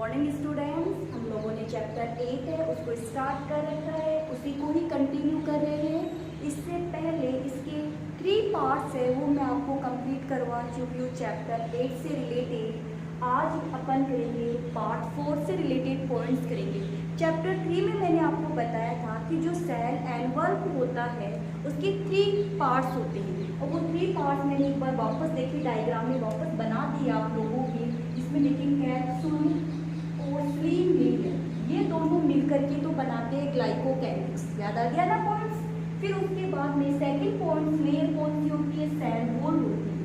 Morning students, हम लोगों ने चैप्टर 8 है उसको स्टार्ट कर रखा है, उसी को ही कंटिन्यू कर रहे हैं। इससे पहले इसके 3 पार्ट्स है वो मैं आपको कंप्लीट करवा चुकी हूँ चैप्टर 8 से रिलेटेड। आज अपन करेंगे पार्ट 4 से रिलेटेड पॉइंट्स करेंगे। चैप्टर 3 में मैंने आपको बताया था कि जो सेल एंड वर्क होता है उसके 3 पार्ट्स होते हैं, और वो 3 पार्ट्स मैंने एक बार वापस देखी डायग्राम में वापस बना दिया आप लोगों के। इसमें लेकिन कैप्सूल और स्लीव लेयर ये दोनों मिलकर के तो बनाते हैं ग्लाइकोकेमिक्स। याद आ गया ना पॉइंट्स। फिर उसके बाद में सेकंड पॉइंट लेयर कौन सी होती है, सेल वॉल होती है।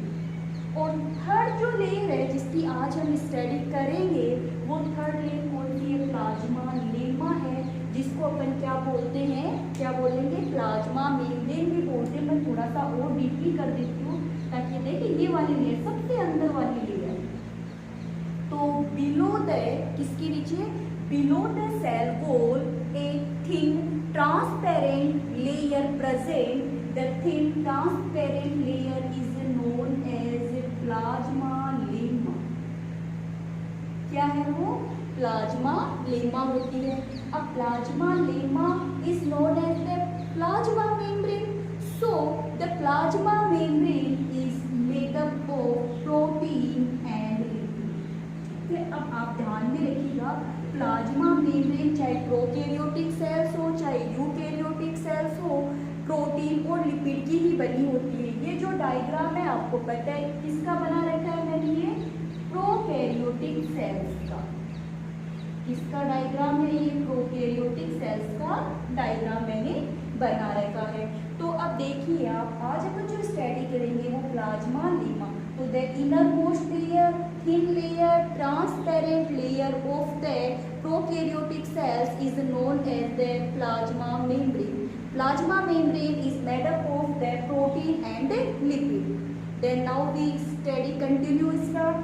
और थर्ड जो लेयर है जिसकी आज हम स्टडी करेंगे वो थर्ड लेयर कौन सी है, प्लाज्मा लेमा है, जिसको अपन क्या बोलते हैं, क्या बोलेंगे, प्लाज्मा मेम्ब्रेन भी बोलते हैं। मैं थोड़ा सा और डीपली कर देती हूँ ताकि देखिए ये वाली लेयर सबसे अंदर वाली लेयर। तो बिलो द किसके नीचे, below the cell wall a thin transparent layer present. The thin transparent layer is known as plasmalemma. क्या है वो, प्लाज्मा लेमा होती है। अब plasmalemma is known as the plasma membrane. So the plasma membrane is made up of protein and lipid. अब आप ध्यान में रखिएगा, प्लाज्मा मेम्ब्रेन चाहे प्रोकैरियोटिक सेल्स हो चाहे यूकैरियोटिक सेल्स हो, प्रोटीन और लिपिड की ही बनी होती है। ये जो डायग्राम है आपको पता है किसका बना रखा है मैंने, ये प्रोकैरियोटिक सेल्स का। किसका डायग्राम है, ये प्रोकैरियोटिक सेल्स का डायग्राम मैंने बना रखा है। तो अब देखिए आप आज अपन जो स्टडी करेंगे वो प्लाज्मा लेमा। तो the inner most layer, thin layer, transparent layer of the prokaryotic cells is known as the plasma membrane. Plasma membrane is made up of the protein and the lipid. Then now we study continue start.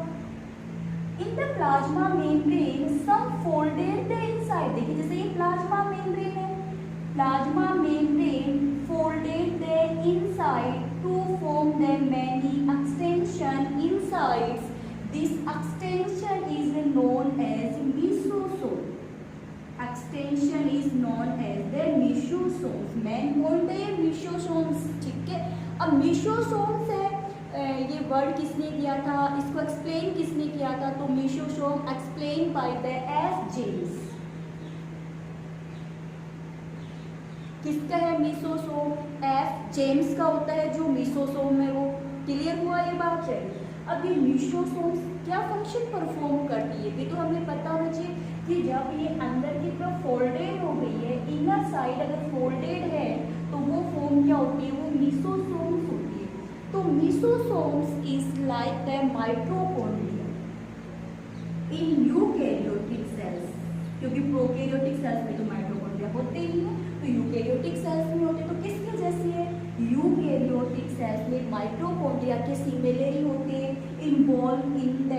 In the plasma membrane, some folded the inside. देखिए जैसे ये plasma membrane है, plasma membrane folded the inside to form the many extension insides. This extension is known as mesosome. Extension is known as the mesosomes. Man बोलते हैं mesosomes, ठीक है। अब mesosomes है, ये वर्ड किसने दिया था, इसको एक्सप्लेन किसने किया था, तो mesosome explain by the F James. किसका है मेसोसोम, एफ जेम्स का होता है जो मेसोसोम है वो। क्लियर हुआ ये बात, चलिए। अब ये मेसोसोम्स क्या फंक्शन परफॉर्म करती है, ये तो हमें पता होना चाहिए कि जब ये अंदर की तरफ फोल्डेड हो गई है, इनर साइड अगर फोल्डेड है तो वो फॉर्म क्या होती है, वो मेसोसोम्स होती है। तो मेसोसोम्स is like the mitochondria in eukaryotic cells, क्योंकि प्रोकैरियोटिक सेल्स में तो माइटोकॉन्ड्रिया होते ही है, तो यूकैरियोटिक सेल्स में होते तो किसके जैसी है, यूकैरियोटिक सेल्स में माइटोकॉन्ड्रिया के सिमिलर होते हैं, involve in the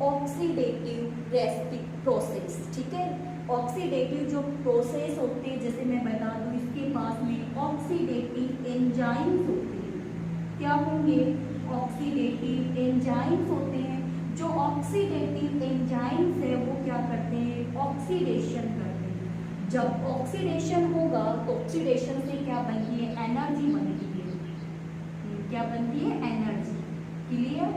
oxidative respiratory process. ठीक है, ऑक्सीडेटिव जो प्रोसेस होते हैं, जैसे मैं बता दूं इसके पास में ऑक्सीडेटिव एंजाइम्स होते हैं। क्या होंगे, ऑक्सीडेटिव एंजाइम्स होते हैं। जो ऑक्सीडेटिव एंजाइम्स है वो क्या करते हैं, ऑक्सीडेशन करते हैं। जब ऑक्सीडेशन होगा तो ऑक्सीडेशन से क्या बनती है, एनर्जी बनती है। क्या बनती है, एनर्जी। क्लियर,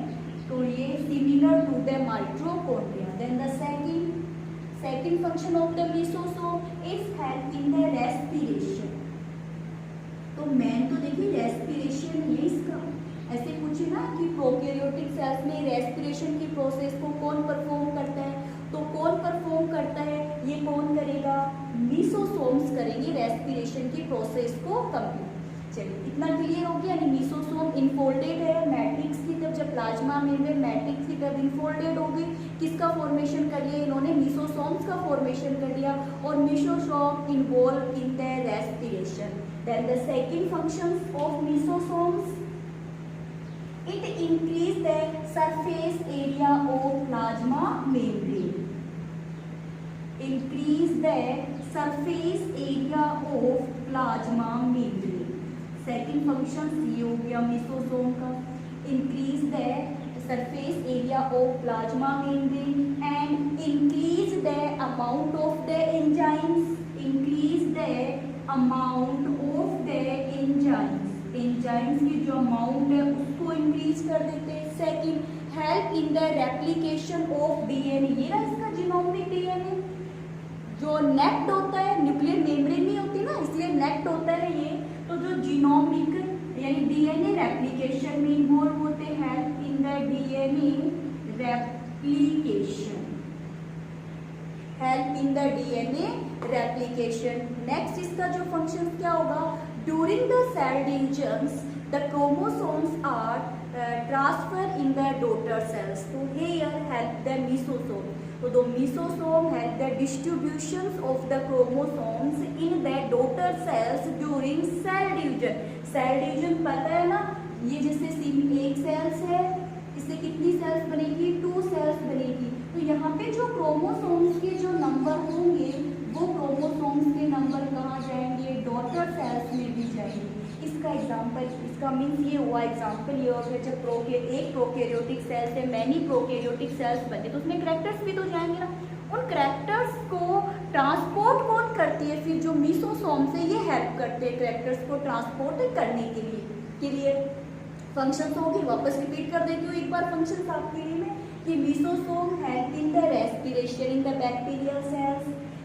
तो ये similar to the mitochondria. Then the second function of the mesosome is help in the respiration. तो मेन तो देखिए रेस्पिरेशन है इसका। ऐसे पूछे ना कि प्रोकैरियोटिक सेल्स में रेस्पिरेशन की प्रोसेस को कौन परफॉर्म करता है, तो कौन परफॉर्म करता है, ये कौन करेगा, मेसोसोम्स करेंगे रेस्पिरेशन की प्रोसेस को कंप्लीट। चलिए इतना क्लियर हो गया। यानी मेसोसोम इनफोल्डेड है मैट्रिक्स की तरफ, जब प्लाज्मा मेम्ब्रेन मैट्रिक्स की तरफ इनफोल्डेड हो गई, किसका फॉर्मेशन कर लिया इन्होंने, मेसोसोम्स का फॉर्मेशन कर लिया, और mesosome involve in the respiration. Then the second functions of mesosomes, it increase the surface area of plasma membrane. Increase the surface area of plasma membrane. Second function ये हो गया मेसोसोम का, increase the surface area of plasma membrane and increase amount of the enzymes, increase the amount of the enzymes, enzymes की जो amount है उसको increase कर देते हैं। Second, help in the replication of DNA, ये ना इसका जीनोमिक डीएनए जो नेक्ट होता है, न्यूक्लियर मेम्ब्रेन नहीं होती ना, इसलिए नेक्ट होता है ये। तो जो जीनोमिक यानी डीएनए रेप्लिकेशन में इन्वॉल्व होते हैं, help in the DNA replication, help in the DNA replication. Next इसका जो फंक्शन क्या होगा, during the cell divisions the chromosomes are transfer in the daughter cells, तो हियर हेल्प द मेसोसोम, तो the mesosome help the distributions of the chromosomes in the daughter cells during cell division। Cell division पता है ना, ये जैसे एक sales है, इससे कितनी सेल्स बनेगी, 2 सेल्स बनेगी। तो यहाँ पे जो क्रोमोसोम्स के जो नंबर होंगे वो क्रोमोसोम्स के नंबर कहाँ जाएंगे, डॉटर सेल्स में भी जाएंगे। इसका एग्जाम्पल, इसका मीन्स ये हुआ एग्जाम्पल ये होगा जब एक प्रोकैरियोटिक सेल से मैनी प्रोकैरियोटिक सेल्स बने तो उसमें करैक्टर्स भी तो जाएंगे ना। उन करैक्टर्स को ट्रांसपोर्ट कौन करती है, फिर जो मेसोसोम से ये हेल्प करते हैं करैक्टर्स को ट्रांसपोर्ट करने के लिए फंक्शंस होगी। वापस रिपीट कर देती हूँ एक बार फंक्शंस आपके लिए में कि mesosome help in the respiration in the bacterial cells,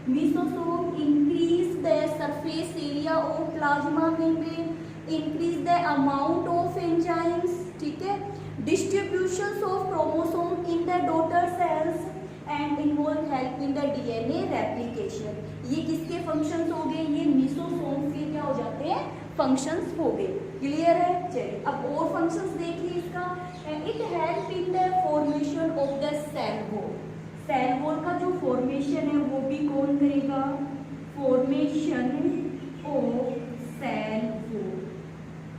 mesosome increase the surface area of plasma membrane, increase the amount of enzymes, ठीक है, distributions of chromosome in the daughter sales and involve help in the DNA replication. ये किसके functions हो गए, ये mesosome के क्या हो जाते हैं, फंक्शंस हो गए। क्लियर है, चलिए अब और फंक्शंस देखिए इसका। It help in the formation of the cell wall, cell wall का जो फॉर्मेशन है वो भी कौन करेगा, फॉर्मेशन ऑफ सेल वॉल,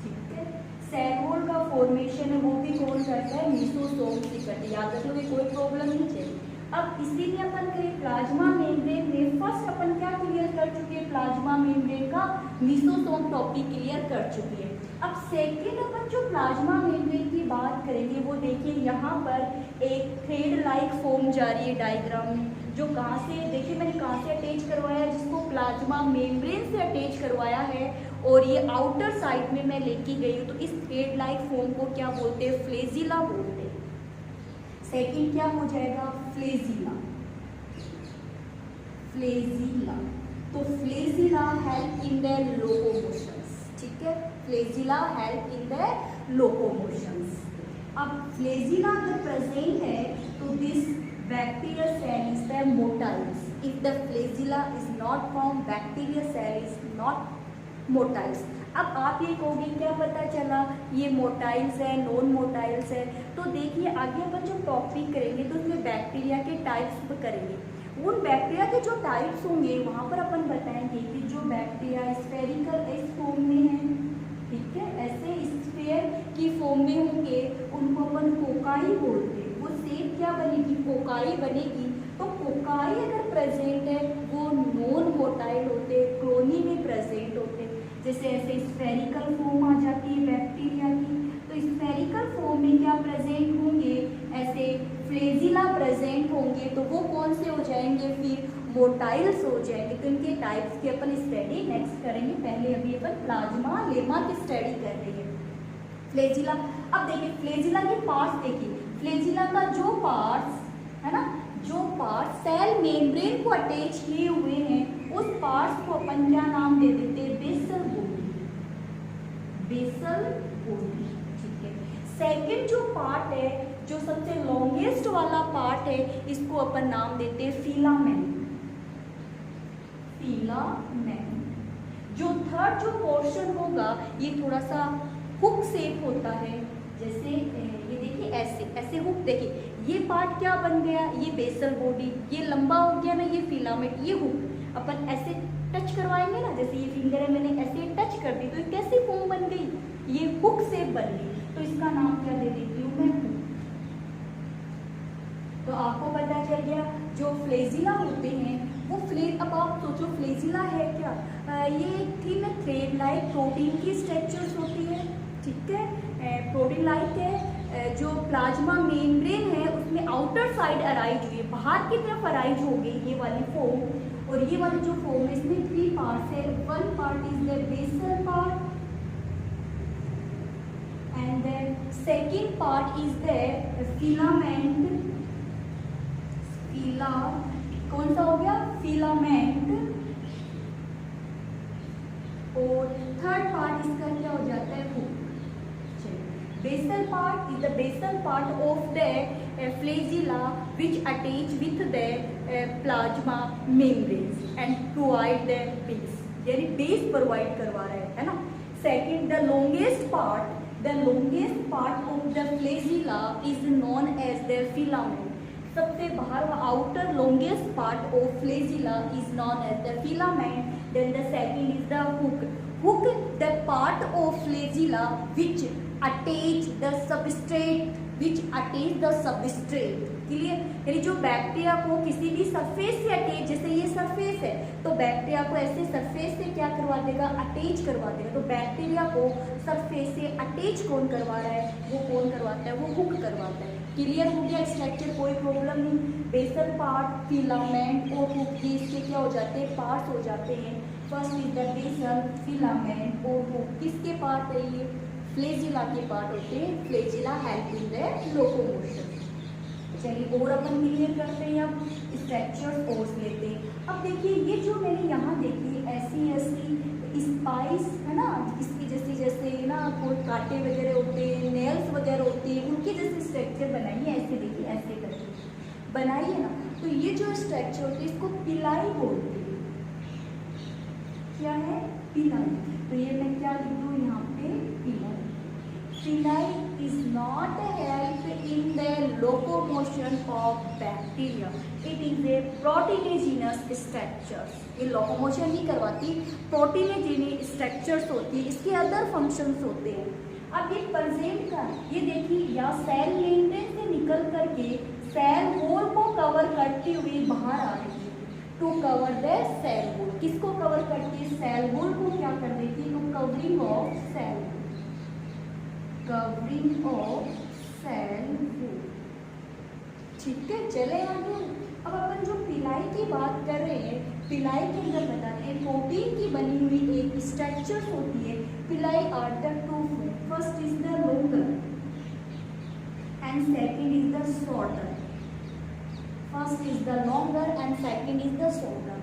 ठीक है, सेल वॉल का फॉर्मेशन है वो भी कौन करता है, मेसोसोम से करते हैं। याद रख लो कोई प्रॉब्लम नहीं चाहिए। अब इसीलिए अपन करें प्लाज्मा मेम्ब्रेन में फर्स्ट अपन क्या क्लियर कर चुके हैं, प्लाज्मा मेम्ब्रेन का मेसोसोम टॉपिक क्लियर कर चुके हैं। अब सेकेंड अपन जो प्लाज्मा मेम्ब्रेन की बात करेंगे वो देखिए यहाँ पर एक थ्रेड लाइक फॉर्म जा रही है डायग्राम में, जो कहाँ से देखिए मैंने कहाँ से अटैच करवाया, जिसको प्लाज्मा मेम्ब्रेन से अटैच करवाया है और ये आउटर साइड में मैं लेके गई हूँ। तो इस थ्रेड लाइक फॉर्म को क्या बोलते हैं, फ्लेजिला बोलते हैं। सेकेंड क्या हो जाएगा, फ्लेजिला, फ्लेजिला, तो flagella help in the locomotions, ठीक है, flagella help in the locomotions. अब फ्लेजिला अगर प्रेजेंट है तो this bacterial cell is the motiles, if the flagella is not found bacterial cell is not motiles. अब आप ये कहोगे क्या पता चला ये मोटाइल्स है नॉन मोटाइल्स है, तो देखिए आगे अपन जो टॉपिक करेंगे तो उसमें बैक्टीरिया के टाइप्स करेंगे। उन बैक्टीरिया के जो टाइप्स होंगे वहाँ पर अपन बताएंगे कि जो बैक्टीरिया स्फेरिकल इस फॉर्म में है, ठीक है, ऐसे स्फेयर की फॉर्म में होंगे उनको अपन कोकाई बोलते हैं। वो शेप क्या बनेगी, कोकाई बनेगी। तो कोकाई अगर प्रेजेंट है वो नॉन मोटाइल होते, क्लोनी में प्रेजेंट होते। जैसे ऐसे स्फेरिकल फॉर्म आ जाती है बैक्टीरिया की, तो स्फेरिकल फॉर्म में क्या प्रेजेंट होंगे, ऐसे फ्लेजिला प्रेजेंट होंगे, तो वो कौन से हो जाएंगे, फिर मोटाइल्स हो जाएंगे। तो इनके टाइप्स की अपन स्टडी नेक्स्ट करेंगे, पहले अभी अपन प्लाज्मा लेमा की स्टडी कर रही है। फ्लेजिला, अब देखिए फ्लेजिला के पार्ट्स देखिए, फ्लेजिला का जो पार्ट्स है ना, जो पार्ट सेल मेम्ब्रेन को अटैच किए हुए हैं उस पार्ट्स को अपन क्या नाम दे देते हैं, बेसल बॉडी, बेसल बॉडी, ठीक है। सेकंड जो पार्ट है, जो सबसे लॉन्गेस्ट वाला पार्ट है, इसको अपन नाम देते हैं फिलामेंट, फिलामेंट। जो थर्ड जो पोर्शन होगा ये थोड़ा सा हुक शेप होता है, जैसे ये देखिए ऐसे ऐसे हुक, देखिए ये पार्ट क्या बन गया, ये बेसल बॉडी, ये लंबा हो गया ना ये फिलामेंट, ये हुक अपन ऐसे टच करवाएंगे ना, जैसे ये फिंगर है मैंने ऐसे टच कर दी तो ये कैसी फॉर्म बन गई, ये हुक शेप बन गई। तो इसका नाम क्या दे देती हूँ मैं, हुक। तो आपको पता चल गया जो फ्लेजिला होते हैं वो अब आप सोचो फ्लेजिला है क्या, ये थिन थ्रेड लाइक प्रोटीन की स्ट्रक्चर्स होती है, ठीक है, प्रोटीन लाइक है, जो प्लाज्मा मेम्ब्रेन है उसमें आउटर साइड अराइज हुई है, बाहर की तरफ अराइज हो गई ये वाली फॉर्म। और ये वाली जो फॉर्म है इसमें 3 पार्ट्स है। One part is the basal part and then second part is the filament, कौन सा हो गया, फिलामेंट। और थर्ड पार्ट इसका क्या हो जाता है, hook. Basal part is the basal part of the flagella which attach with the plasma membranes and provide the base, यानी base provide करवा रहा है ना। Second, the longest part of the flagella is known as the filament. सबसे बाहर outer longest part of flagella is known as the filament. Then the second is the hook. Hook, the part of flagella which attach the substrate, clear. यानी जो bacteria को किसी भी surface से attach, जैसे ये सरफेस है तो बैक्टीरिया को ऐसे सरफेस से क्या करवा देगा, अटैच करवा देगा। तो बैक्टीरिया को सरफेस से अटैच कौन करवा रहा है, वो कौन करवाता है, वो हुक करवाता है। क्लियर हो गया स्ट्रक्चर, कोई प्रॉब्लम नहीं। बेसल पार्ट, फिलामेंट और हुक, ये इसके क्या हो जाते हैं, पार्ट्स हो जाते हैं। First is the basal, filament और हुक, किसके पार्ट है ये, फ्लेजिला के पार्ट होते हैं। Flagella help in the locomotion. चलिए और अपन क्लियर करते हैं, अब स्ट्रक्चर्स कोर्स लेते हैं। अब देखिए ये जो मैंने यहाँ देखी ऐसी स्पाइस है ना, इसकी जैसे ना कोई कांटे वगैरह होते हैं, नेल्स वगैरह होते हैं, उनके जैसे स्ट्रक्चर बनाइए, ऐसे देखिए ऐसे करके बनाइए ना। तो ये जो स्ट्रक्चर होती है इसको पिलाई बोलते हैं। क्या है, पिलाई। तो ये मैं क्या लिख दूँ यहाँ पे, पिलाई। Pili is not a help in the locomotion of bacteria. It is a proteinogenious structures. ये locomotion नहीं करवाती, proteinogenious structures होती है, इसके अदर functions होते हैं। अब ये present का, ये देखिए या सेल मेम्ब्रेन से निकल करके सेल वॉल को कवर करती हुई बाहर आ रही है। To cover the cell wall, किसको कवर करती है, सेल वॉल को क्या कर देती है, to covering of cell, covering of cell wall. ठीक है, चले आगे। अब अपन जो पिलाई की बात कर रहे हैं, पिलाई के अंदर बताते हैं प्रोटीन की बनी हुई एक स्ट्रक्चर होती है। Pili are the two, first is the longer and second is the shorter. First is the longer and second is the shorter.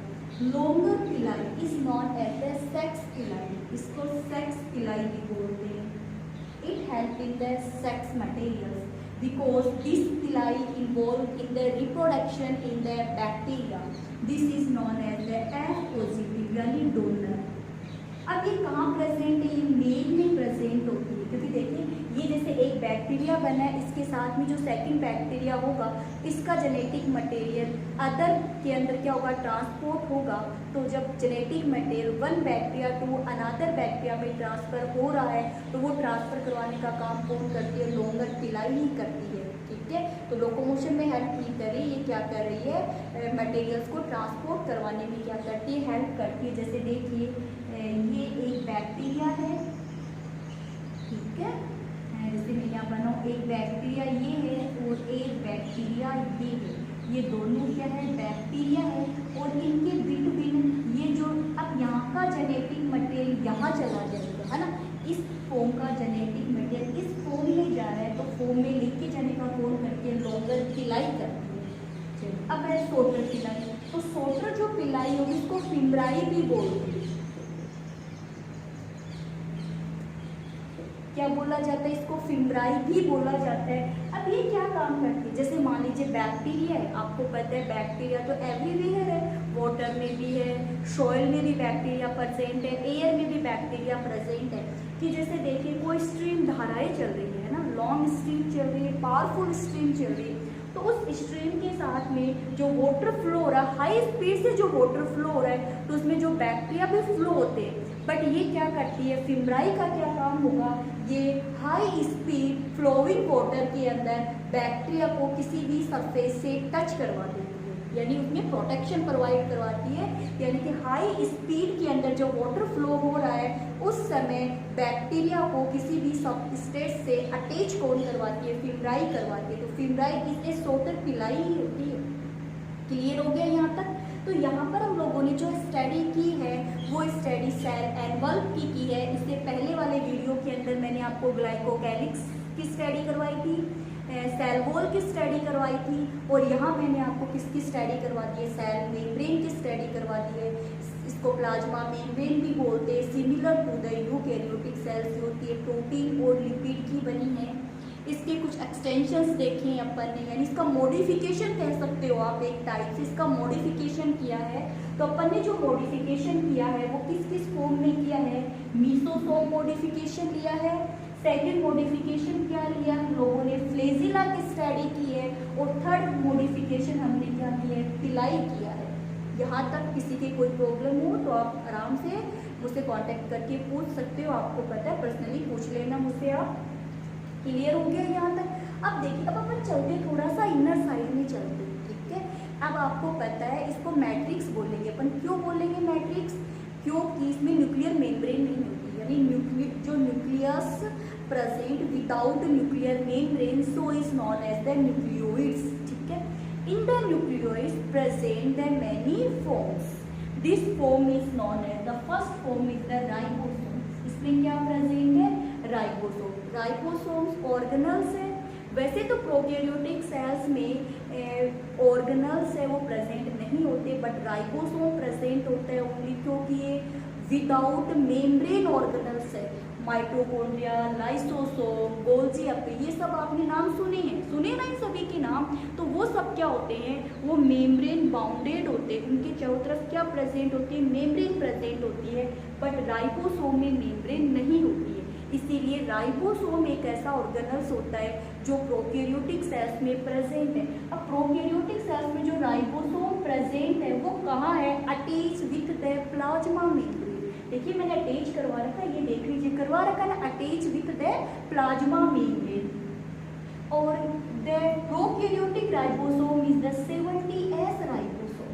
Longer पिलाई is known as the sex पिलाई, इसको sex पिलाई भी बोलते हैं। It helps in the sex materials because this pili involved in the reproduction in the bacteria. This is known as the F positive यानी donor. अब ये कहाँ प्रेजेंट है, ये मेल में प्रेजेंट होती है, क्योंकि देखिए ये जैसे एक बैक्टीरिया बना है, इसके साथ में जो सेकंड बैक्टीरिया होगा इसका जेनेटिक मटेरियल अदर के अंदर क्या होगा, ट्रांसपोर्ट होगा। तो जब genetic material one bacteria to another bacteria में ट्रांसफ़र हो रहा है तो वो ट्रांसफ़र करवाने का काम कौन करती है, लोंगर पिलाई ही करती है। ठीक है, तो लोकोमोशन में हेल्प नहीं कर रही, ये क्या कर रही है, मटेरियल्स को ट्रांसपोर्ट करवाने में क्या करती है, हेल्प करती है। जैसे देखिए ये एक बैक्टीरिया है, ठीक है, जैसे मैं यहाँ बनाऊँ, एक बैक्टीरिया ये है और एक बैक्टीरिया ये है, ये दोनों क्या है, बैक्टीरिया है। और इनके बिटवीन ये जो अब यहाँ का जेनेटिक मटेरियल यहाँ चला जाएगा, है ना, इस फॉर्म का जेनेटिक मटेरियल इस फॉर्म में जा रहा है, तो फॉर्म में लेके जाने का कौन करती है, लोंगर पिलाई करती है। अब है शॉर्टर पिलाई, तो शॉर्टर जो पिलाई होगी इसको फिम्ब्राई भी बोलते हैं। क्या बोला जाता है, इसको फिम्ब्राई भी बोला जाता है। अब ये क्या काम करती है, जैसे मान लीजिए बैक्टीरिया है, आपको पता है बैक्टीरिया तो एवरीवेयर है, वाटर में भी है, सॉइल में भी बैक्टीरिया प्रेजेंट है, एयर में भी बैक्टीरिया प्रेजेंट है। कि जैसे देखिए कोई स्ट्रीम धाराएं चल रही है ना, लॉन्ग स्ट्रीम चल रही है, पावरफुल स्ट्रीम चल रही है, तो उस स्ट्रीम के साथ में जो वाटर फ्लो हो रहा है, हाई स्पीड से जो वाटर फ्लो हो रहा है, तो उसमें जो बैक्टीरिया भी फ्लो होते हैं। बट ये क्या करती है, फिम्ब्राई का क्या काम होगा, ये हाई स्पीड फ्लोइंग वाटर के अंदर बैक्टीरिया को किसी भी सरफेस से टच करवा देती है। यानी उसमें प्रोटेक्शन प्रोवाइड करवाती है, यानी कि हाई स्पीड के अंदर जो वाटर फ्लो हो रहा है उस समय बैक्टीरिया को किसी भी सबस्ट्रेट से अटैच कौन करवाती है, फिमराई करवाती है। तो फिमराई किसके सोटर पिलाई ही होती है। क्लियर हो गया यहाँ तक। तो यहाँ पर हम लोगों ने जो स्टडी की है वो स्टडी सेल एनवल्प की है। इससे पहले वाले वीडियो के अंदर मैंने आपको ग्लाइकोकैलिक्स की स्टडी करवाई थी, सेल वॉल की स्टडी करवाई थी, और यहाँ मैंने आपको किसकी स्टडी करवा दी है, सेल मेम्ब्रेन की स्टडी करवा दी है। इसको प्लाज्मा मेम्ब्रेन भी बोलते हैं। Similar to the eukaryotic cells होती है, प्रोटीन और लिपिड की बनी है। इसके कुछ एक्सटेंशंस देखे हैं अपन ने, यानी इसका मॉडिफिकेशन कह सकते हो आप, एक टाइप से इसका मॉडिफिकेशन किया है। तो अपन ने जो मॉडिफिकेशन किया है वो किस किस फॉर्म में किया है, मीसोसोम मॉडिफिकेशन लिया है। सेकेंड मॉडिफिकेशन क्या लिया हम लोगों ने, फ्लेजिला की स्टडी की है। और थर्ड मॉडिफिकेशन हमने क्या किया है, पिलाई किया है। यहाँ तक किसी के कोई प्रॉब्लम हो तो आप आराम से मुझसे कांटेक्ट करके पूछ सकते हो, आपको पता है, पर्सनली पूछ लेना मुझसे आप। क्लियर हो गया यहाँ तक। अब देखिए, अब अपन चलते थोड़ा सा इनर साइड में चलते हैं, ठीक है। अब आपको पता है इसको मैट्रिक्स बोलेंगे अपन। क्यों बोलेंगे मैट्रिक्स, क्योंकि इसमें न्यूक्लियर मेम्ब्रेन नहीं होती, यानी जो nucleus present without nuclear membrane, so is known as the nucleoids, ठीक है। In the nucleoids present the many forms, this form is known as, the first form is the ribosome. इसमें क्या present है, ribosome. Ribosomes organelles है। वैसे तो prokaryotic cells में organelles है वो प्रेजेंट नहीं होते, बट राइबोसोम प्रेजेंट होता है ओनली, क्योंकि ये विदाउट मेम्ब्रेन ऑर्गेनल्स है। माइटोकॉन्ड्रिया, लाइसोसोम, गोल्जी, ये सब आपने नाम सुने हैं, सुने ना इन सभी के नाम। तो वो सब क्या होते हैं, वो मेम्ब्रेन बाउंडेड होते हैं। उनके चारों तरफ क्या प्रेजेंट होती है, मेम्ब्रेन प्रेजेंट होती है, बट राइबोसोम में मेम्ब्रेन नहीं होती है। इसीलिए राइबोसोम एक ऐसा ऑर्गेनल्स होता है जो प्रोकैरियोटिक सेल्स में प्रेजेंट है। अब प्रोकैरियोटिक सेल्स में जो राइबोसोम प्रेजेंट है वो कहाँ है, attach with the plasma membrane. देखिए मैंने अटैच करवा रखा है, ये देख लीजिए, करवा रखा है ना, attach with the plasma membrane. और the prokaryotic ribosome is the 70S ribosome.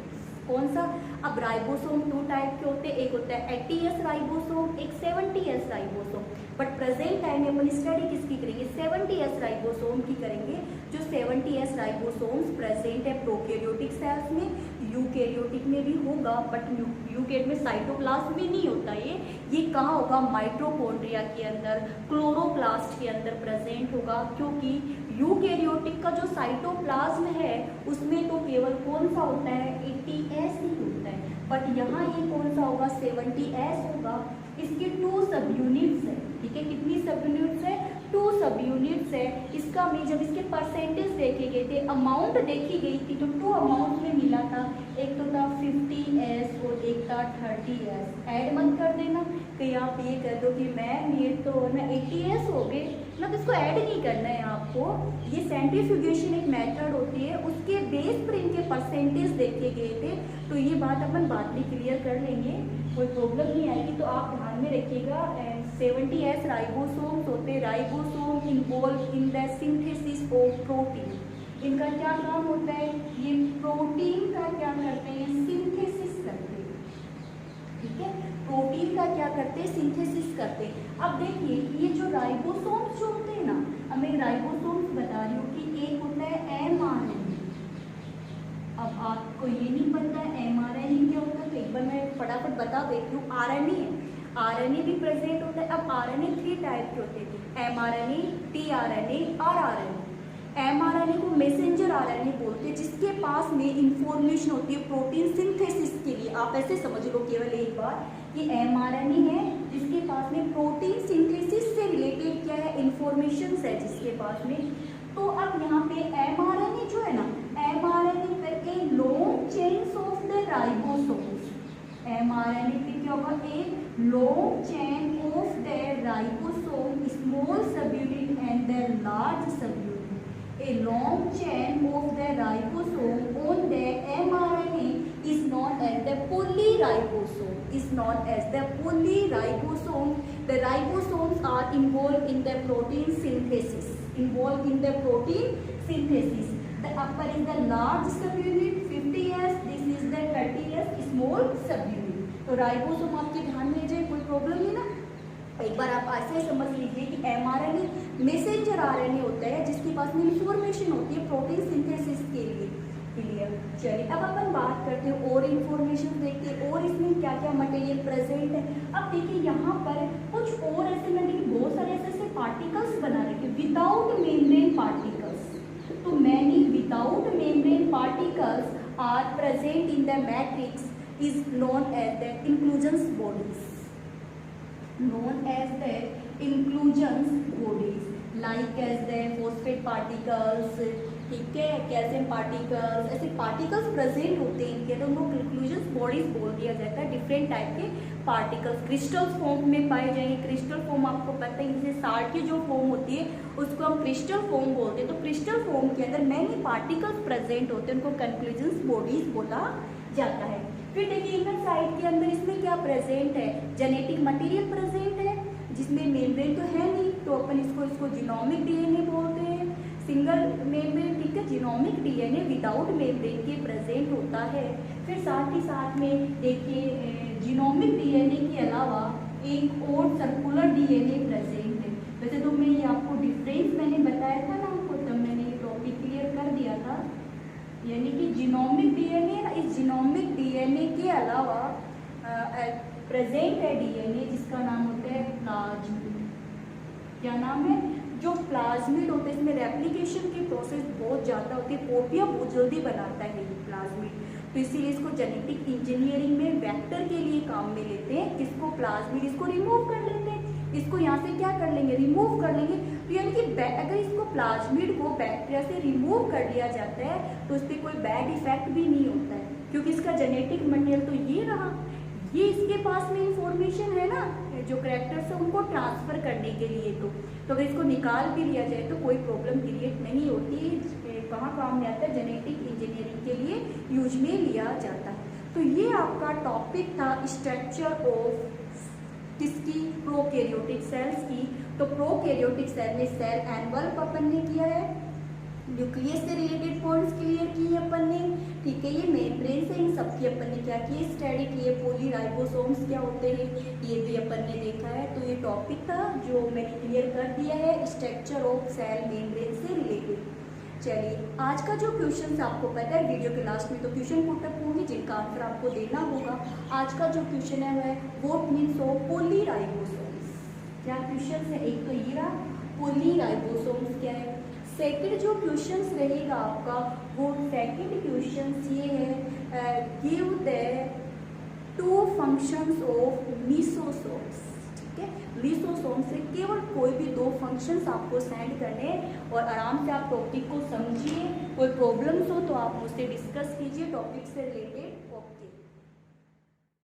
कौन सा, अब राइबोसोम दो टाइप के होते हैं, एक होता है 80S राइबोसोम, एक 70S ribosome. But present time में अपन स्टडी किसकी करेंगे, 70S राइबोसोम की करेंगे। जो 70S राइबोसोम्स प्रेजेंट है प्रोकैरियोटिक सेल्स में, यूकैरियोटिक में भी होगा, बट यूकैरियोट में साइटोप्लाज्म में नहीं होता ये कहाँ होगा, माइटोकॉन्ड्रिया के अंदर, क्लोरोप्लास्ट के अंदर प्रेजेंट होगा। क्योंकि यूकैरियोटिक का जो साइटोप्लाज्म है उसमें तो केवल कौन सा होता है, 80S ही होता है, बट यहाँ ये कौन सा होगा, 70S होगा। इसके 2 सब यूनिट्स है, ठीक है। कितनी सब यूनिट्स है, 2 सब यूनिट्स है। इसका में जब इसके परसेंटेज देखे गए थे, अमाउंट देखी गई थी, तो 2 अमाउंट में मिला था, एक तो था 50S और एक था 30S। ऐड मत कर देना कि आप ये कह दो कि मैम ये तो ना 80S हो गए, मतलब इसको ऐड नहीं करना है आपको। ये सेंट्रीफ्यूगेशन एक मेथड होती है, उसके बेस पर इनके परसेंटेज देखे गए थे। तो ये बात अपन बाद में क्लियर कर लेंगे, कोई प्रॉब्लम नहीं आएगी। तो आप ध्यान में रखिएगा, 70S राइबोसोम्स होते हैं। Ribosome involve in the synthesis of protein. इनका क्या काम होता है, ये प्रोटीन का क्या करते हैं, सिंथेसिस करते हैं, ठीक है। प्रोटीन का क्या करते हैं, सिंथेसिस करते हैं। अब देखिए ये जो राइबोसोम्स जो होते हैं ना, अब मैं राइबोसोम्स बता रही हूँ कि एक होता है mRNA। अब आपको ये नहीं पता है mRNA क्या होता है, तो एक बार मैं फटाफट बता देती हूँ। RNA है, RNA भी प्रेजेंट होता है। अब RNA 3 टाइप के होते हैं, mRNA, tRNA और RNA। mRNA को मैसेंजर RNA बोलते हैं, जिसके पास में इंफॉर्मेशन होती है प्रोटीन सिंथेसिस के लिए। आप ऐसे समझ लो केवल एक बार, ये mRNA है जिसके पास में प्रोटीन सिंथेसिस से रिलेटेड क्या है, इंफॉर्मेशन है जिसके पास में। तो अब यहाँ पे mRNA जो है ना, mRNA पे a long chains of the ribosomes. mRNA पे क्या होगा, एक long chain of the ribosome, small सब यूनिट एंड द लार्ज सब unit. A long chain of the ribosome on the mRNA is known as the polyribosome. Is known as the polyribosome. The ribosomes are involved in the protein synthesis. Involved in the protein synthesis. The upper is the large subunit 50 तो ribosome आपके ध्यान में आ जाए, कोई problem नहीं ना। एक बार आप ऐसे समझ लीजिए कि mRNA मैसेंजर RNA होता है जिसके पास में इंफॉर्मेशन होती है प्रोटीन सिंथेसिस के लिए। क्लियर। चलिए अब अपन बात करते हैं और इन्फॉर्मेशन देखते हैं और इसमें क्या क्या मटेरियल प्रेजेंट है। अब देखिए यहाँ पर कुछ और ऐसे मैंने बहुत सारे ऐसे पार्टिकल्स बना रखे विदाउट मेम्ब्रेन पार्टिकल्स। तो many without membrane particles are present in the matrix is known as the inclusions bodies, known as the inclusions bodies like as the phosphate particles, ठीक है, कैल्शियम पार्टिकल्स, ऐसे particles present होते हैं इनके, तो उनको inclusions bodies बोल दिया जाता है। डिफरेंट टाइप के पार्टिकल्स क्रिस्टल फॉर्म में पाए जाएंगे। क्रिस्टल फॉर्म आपको पता है, जैसे साल्ट की जो फॉर्म होती है उसको हम क्रिस्टल फॉर्म बोलते हैं। तो क्रिस्टल फॉर्म के अंदर मैनी पार्टिकल्स प्रेजेंट होते हैं, उनको कंक्लूजन्स बॉडीज बोला जाता है। फिर देखिए इनर साइड के अंदर इसमें क्या प्रेजेंट है, जेनेटिक मटेरियल प्रेजेंट है जिसमें मेम्ब्रेन तो है नहीं, तो अपन इसको जीनोमिक डीएनए बोलते हैं। सिंगल मेम्ब्रेन, ठीक है, जीनोमिक डीएनए विदाउट मेम्ब्रेन के प्रेजेंट होता है। फिर साथ ही साथ में देखिए जीनोमिक डीएनए के अलावा एक और सर्कुलर डीएनए प्रेजेंट है। वैसे तो मैं ये आपको डिफरेंस मैंने बताया था ना आपको, तब मैंने ये टॉपिक क्लियर कर दिया था, यानी कि जीनोमिक डीएनए, इस जीनोमिक डीएनए के अलावा प्रेजेंट है डीएनए जिसका नाम होता है प्लाज्मिड। क्या नाम है, जो प्लाज्मिड होता है, इसमें रेप्लिकेशन की प्रोसेस बहुत ज़्यादा होती है, कॉपियाँ बहुत जल्दी बनाता है ये प्लाज्मिड। तो इसीलिए इसको जेनेटिक इंजीनियरिंग में वेक्टर के लिए काम में लेते हैं। इसको प्लाज्मिड, इसको रिमूव कर लेते हैं, इसको यहाँ से क्या कर लेंगे, रिमूव कर लेंगे। तो यानी कि अगर इसको प्लाज्मिड को बैक्टीरिया से रिमूव कर लिया जाता है तो इस पर कोई बैड इफेक्ट भी नहीं होता है, क्योंकि इसका जेनेटिक मटेरियल तो ये रहा, ये इसके पास में इंफॉर्मेशन है ना, जो करेक्टर्स है उनको ट्रांसफर करने के लिए। तो अगर इसको निकाल भी लिया जाए तो कोई प्रॉब्लम क्रिएट नहीं होती। कहाँ काम में आता है, जेनेटिक इंजीनियरिंग के लिए यूज में लिया जाता है। तो ये आपका टॉपिक था स्ट्रक्चर ऑफ किसकी, प्रोकैरियोटिक सेल्स की। तो प्रोकैरियोटिक सेल में सेल एनवल्प अपन ने किया है, न्यूक्लियस से रिलेटेड पॉइंट्स क्लियर किए अपन ने, ठीक है। ये मेम्ब्रेन से इन सब की अपन ने क्या किया, स्टडी किए। पॉलीराइबोसोम्स क्या होते हैं ये भी अपन ने देखा है। तो ये टॉपिक था जो मैंने क्लियर कर दिया है, स्ट्रक्चर ऑफ सेल मेम्ब्रेन से रिलेटेड। चलिए आज का जो क्वेश्चन आपको पता है, वीडियो के लास्ट में तो क्वेश्चन पुटअप होंगे जिनका आंसर आपको देना होगा। आज का जो क्वेश्चन है वह व्हाट मीन्स ऑफ पॉलीराइबोसोम्स, क्या क्वेश्चन है, एक तो ये रहा पॉलीराइबोसोम्स क्या है। सेकंड जो क्वेश्चंस रहेगा आपका, वो सेकंड क्वेश्चंस ये है, give the two functions of lysosomes, ठीक है। लिसोसोम से केवल कोई भी दो फंक्शंस आपको सेंड करने और आराम से आप टॉपिक को समझिए। कोई प्रॉब्लम्स हो तो आप मुझसे डिस्कस कीजिए टॉपिक से रिलेटेड।